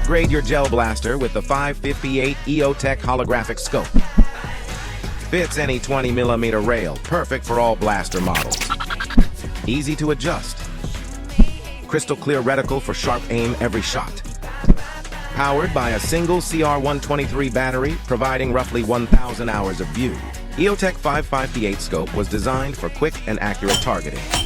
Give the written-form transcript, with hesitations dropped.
Upgrade your gel blaster with the 558 EOTech holographic scope. Fits any 20mm rail, perfect for all blaster models. Easy to adjust. Crystal clear reticle for sharp aim every shot. Powered by a single CR123 battery, providing roughly 1,000 hours of view. EOTech 558 scope was designed for quick and accurate targeting.